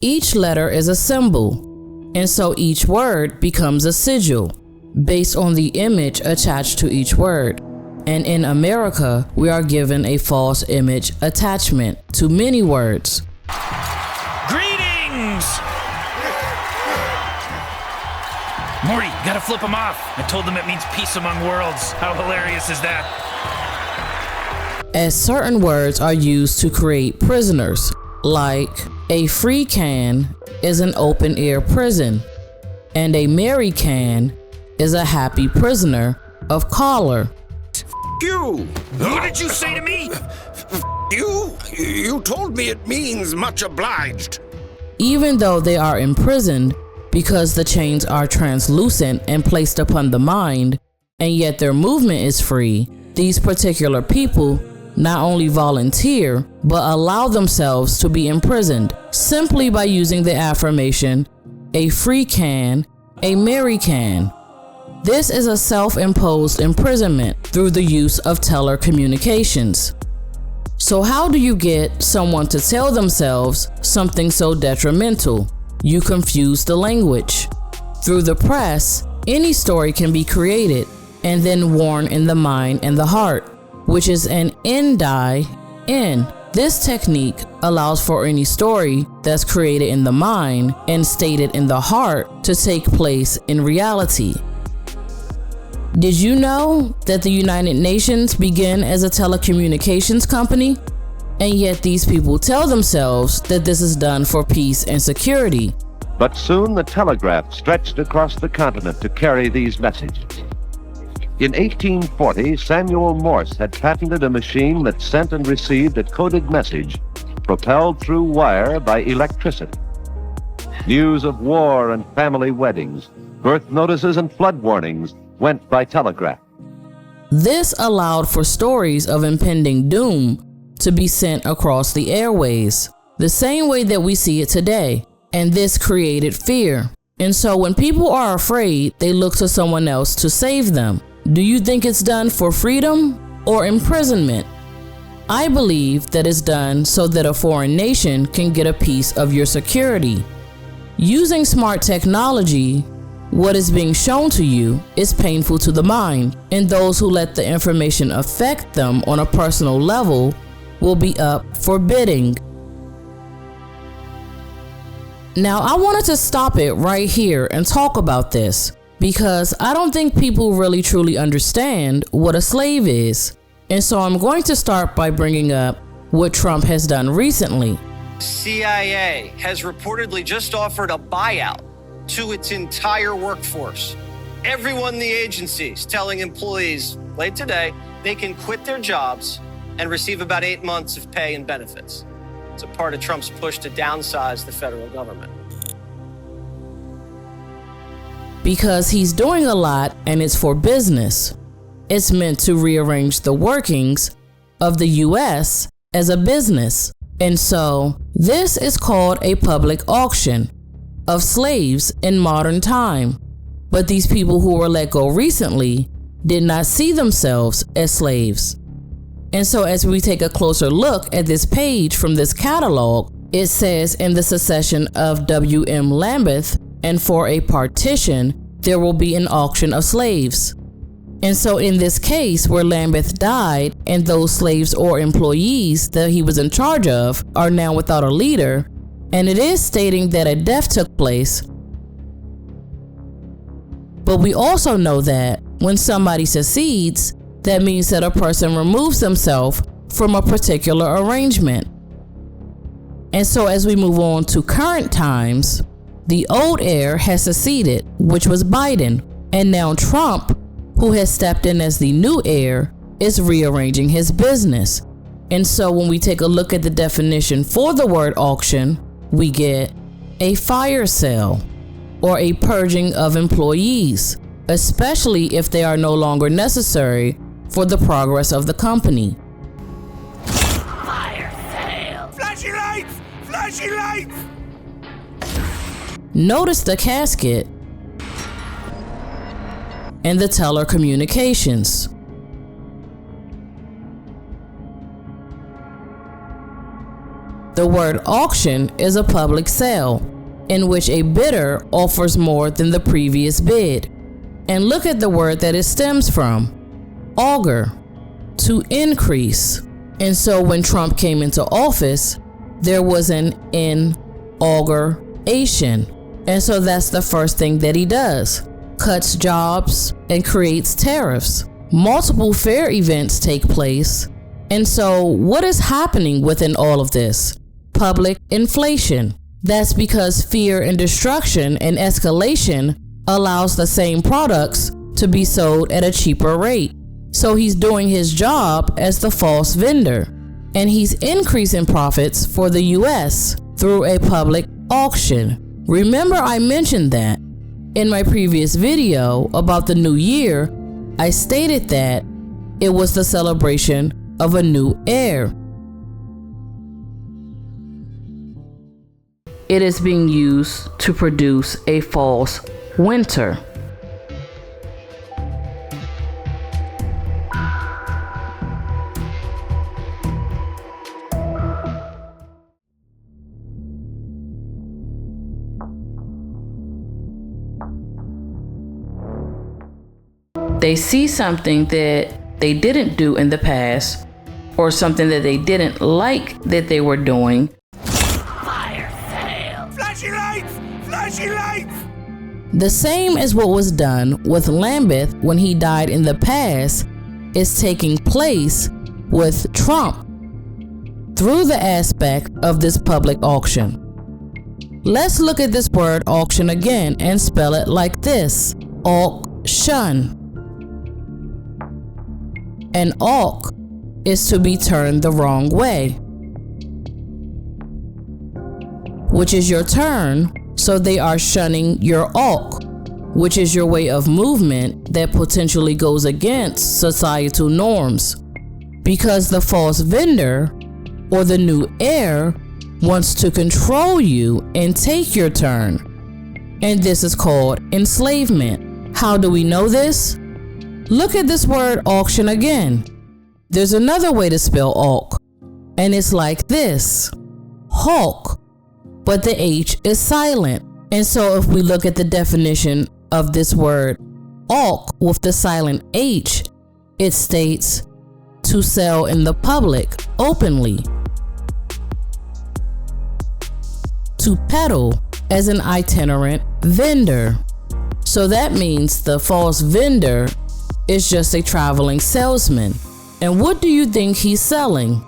Each letter is a symbol, and so each word becomes a sigil based on the image attached to each word. And in America, we are given a false image attachment to many words. Greetings! Morty, you gotta flip them off. I told them it means peace among worlds. How hilarious is that? As certain words are used to create prisoners, like a free can is an open-air prison, and a merry can is a happy prisoner of collar. You! What did you say to me? You? You told me it means much obliged. Even though they are imprisoned because the chains are translucent and placed upon the mind, and yet their movement is free, these particular people not only volunteer, but allow themselves to be imprisoned simply by using the affirmation, a free can, a merry can. This is a self-imposed imprisonment through the use of telecommunications. So how do you get someone to tell themselves something so detrimental? You confuse the language. Through the press, any story can be created and then worn in the mind and the heart, which is an N-die-N. This technique allows for any story that's created in the mind and stated in the heart to take place in reality. Did you know that the United Nations began as a telecommunications company? And yet these people tell themselves that this is done for peace and security. But soon the telegraph stretched across the continent to carry these messages. In 1840, Samuel Morse had patented a machine that sent and received a coded message propelled through wire by electricity. News of war and family weddings, birth notices and flood warnings went by telegraph. This allowed for stories of impending doom to be sent across the airways, the same way that we see it today, and this created fear. And so when people are afraid, they look to someone else to save them. Do you think it's done for freedom or imprisonment? I believe that it's done so that a foreign nation can get a piece of your security. Using smart technology, what is being shown to you is painful to the mind, and those who let the information affect them on a personal level will be up for bidding. Now, I wanted to stop it right here and talk about this because I don't think people really truly understand what a slave is. And so I'm going to start by bringing up what Trump has done recently. CIA has reportedly just offered a buyout to its entire workforce. Everyone in the agencies telling employees late today they can quit their jobs and receive about 8 months of pay and benefits. It's a part of Trump's push to downsize the federal government. Because he's doing a lot and it's for business. It's meant to rearrange the workings of the US as a business. And so this is called a public auction of slaves in modern time. But these people who were let go recently did not see themselves as slaves. And so as we take a closer look at this page from this catalog, it says in the succession of W.M. Lambeth, and for a partition, there will be an auction of slaves. And so in this case where Lambeth died and those slaves or employees that he was in charge of are now without a leader, and it is stating that a death took place. But we also know that when somebody succeeds, that means that a person removes himself from a particular arrangement. And so as we move on to current times, the old heir has succeeded, which was Biden, and now Trump, who has stepped in as the new heir, is rearranging his business. And so when we take a look at the definition for the word auction, we get a fire sale or a purging of employees, especially if they are no longer necessary for the progress of the company. Fire sale! Flashy lights! Flashy lights! Notice the casket and the telecommunications. The The word auction is a public sale in which a bidder offers more than the previous bid. And look at the word that it stems from, augur, to increase. And so when Trump came into office, there was an inauguration. And so that's the first thing that he does. Cuts jobs and creates tariffs. Multiple fair events take place. And so what is happening within all of this? Public inflation. That's because fear and destruction and escalation allows the same products to be sold at a cheaper rate. So he's doing his job as the false vendor, and he's increasing profits for the US through a public auction. Remember, I mentioned that in my previous video about the new year. I stated that it was the celebration of a new heir. It is being used to produce a false winter. They see something that they didn't do in the past, or something that they didn't like that they were doing. Fire sale! Flashy lights! Flashy lights! The same as what was done with Lambeth when he died in the past is taking place with Trump through the aspect of this public auction. Let's look at this word auction again and spell it like this: auction. An auc is to be turned the wrong way, which is your turn, so they are shunning your auc, which is your way of movement that potentially goes against societal norms, because the false vendor or the new heir wants to control you and take your turn. And this is called enslavement. How do we know this? Look at this word auction again. There's another way to spell auc, and it's like this: hawk, but the H is silent. And so if we look at the definition of this word auc with the silent H, it states to sell in the public openly, to peddle as an itinerant vendor. So that means the false vendor is just a traveling salesman. And what do you think he's selling?